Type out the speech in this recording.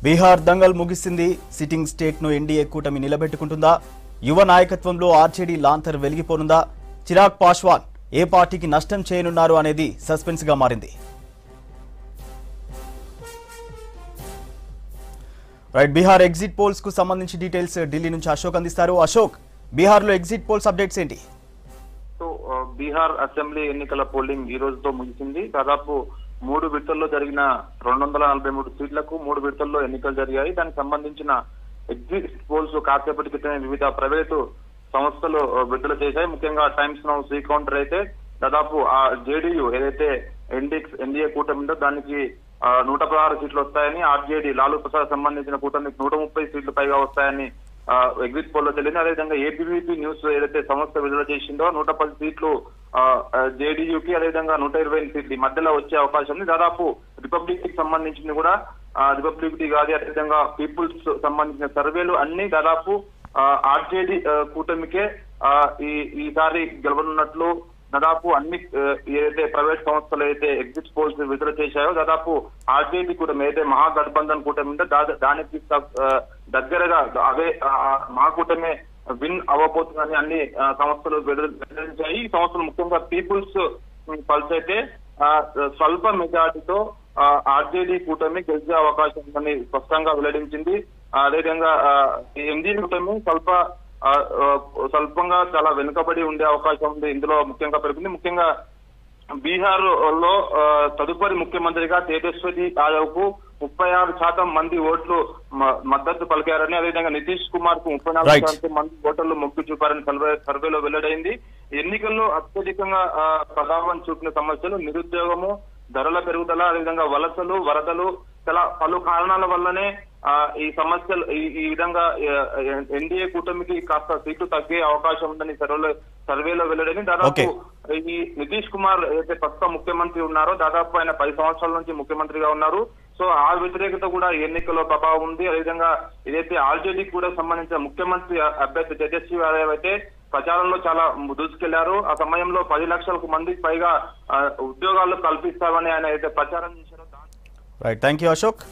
బీహార్ దంగల్ ముగిసింది. Sitting state ను NDA కూటమి నిలబెట్టుకుంటుందా? యువ నాయకత్వంలో ఆర్జేడీ లాంతర్ వెలిగిపోనుందా? చిరాగ్ పాస్వాన్ ఏ పార్టీకి నష్టం చేయనున్నారు అనేది సస్పెన్స్ గా మారింది. రైట్, బీహార్ ఎగ్జిట్ పోల్స్ కు సంబంధించి డీటెయిల్స్ ఢిల్లీ నుంచి అశోక్ అందిస్తారు. అశోక్, బీహార్ లో ఎగ్జిట్ పోల్స్ అప్డేట్స్ ఏంటి? బీహార్ అసెంబ్లీ ఎన్నికల పోలింగ్ ఈ రోజుతో ముగిసింది. దాదాపు 3 విడతల్లో జరిగిన 243 సీట్లకు 3 విడతల్లో ఎన్నికలు జరిగాయి. దానికి సంబంధించిన ఎగ్జిట్ పోల్స్ కాసేపటి క్రితమే వివిధ ప్రైవేటు సంస్థలు విడుదల చేశాయి. ముఖ్యంగా టైమ్స్ నౌ, సీ కౌంటర్ అయితే దాదాపు ఆ జేడీయూ ఏదైతే ఎన్డీఏ కూటమి ఉందో దానికి 116 సీట్లు వస్తాయని, ఆర్జేడీ లాలూ ప్రసాద్ సంబంధించిన కూటమికి 130 సీట్లు పైగా వస్తాయని ఎగ్జిట్ పోల్ లో తెలియదు. అదేవిధంగా ఏబీవీపీ న్యూస్ ఏదైతే సంస్థ విడుదల చేసిందో 110 సీట్లు జేడీయూకి, అదేవిధంగా 120 సీట్లు మధ్యలో వచ్చే అవకాశం ఉంది. దాదాపు రిపబ్లిక్ కి సంబంధించింది కూడా రిపబ్లిక్ కాదు, అదేవిధంగా పీపుల్స్ సంబంధించిన సర్వేలు అన్ని దాదాపు ఆర్జేడీ కూటమికే ఈసారి గెలవనున్నట్లు దాదాపు అన్ని ఏదైతే ప్రైవేట్ సంస్థలు అయితే ఎగ్జిట్ పోల్స్ విడుదల చేశాయో దాదాపు ఆర్జేడీ కూటమి ఏదైతే మహాగఠబంధన్ కూటమి ఉందో దానికి దగ్గరగా అవే మహాకూటమే విన్ అవ్వబోతుందని అన్ని సంస్థలు వెల్లడించాయి. ఈ సంస్థలు ముఖ్యంగా పీపుల్స్ పల్స్ అయితే స్వల్ప మెజార్టీతో ఆర్జేడీ కూటమి గెలిచే అవకాశం ఉందని స్పష్టంగా వెల్లడించింది. అదేవిధంగా ఎన్డీఏ కూటమి స్వల్పంగా చాలా వెనుకబడి ఉండే అవకాశం ఉంది. ఇందులో ముఖ్యంగా పెరుగుతుంది. ముఖ్యంగా బీహార్ లో తదుపరి ముఖ్యమంత్రిగా తేజస్వి యాదవ్ కు 36% మంది ఓట్లు మద్దతు పలికారని, అదేవిధంగా నితీష్ కుమార్ కు 34% మంది ఓటర్లు మొగ్గు చూపారని సర్వేలో వెల్లడైంది. ఎన్నికల్లో అత్యధికంగా ప్రభావం చూపిన సమస్యలు నిరుద్యోగము, ధరల పెరుగుదల, అదేవిధంగా వలసలు, వరదలు, చాలా పలు కారణాల వల్లనే ఈ సమస్యలు ఈ విధంగా ఎన్డీఏ కూటమికి కాస్త సీట్లు తగ్గే అవకాశం ఉందని సర్వేలో వెల్లడైంది. దాదాపు ఈ నితీష్ కుమార్ ఏదైతే ప్రస్తుత ముఖ్యమంత్రి ఉన్నారో దాదాపు ఆయన 10 సంవత్సరాల నుంచి ముఖ్యమంత్రిగా ఉన్నారు. సో ఆ వ్యతిరేకత కూడా ఎన్నికల్లో ప్రభావం ఉంది. అదేవిధంగా ఏదైతే ఆర్జేడీ కూడా సంబంధించిన ముఖ్యమంత్రి అభ్యర్థి తేజస్వి యాదవ్ అయితే ప్రచారంలో చాలా దూసుకెళ్లారు. ఆ సమయంలో 10 లక్షలకు మందికి పైగా ఉద్యోగాలు కల్పిస్తామని ఆయన అయితే ప్రచారం చేశారు. Right, thank you Ashok.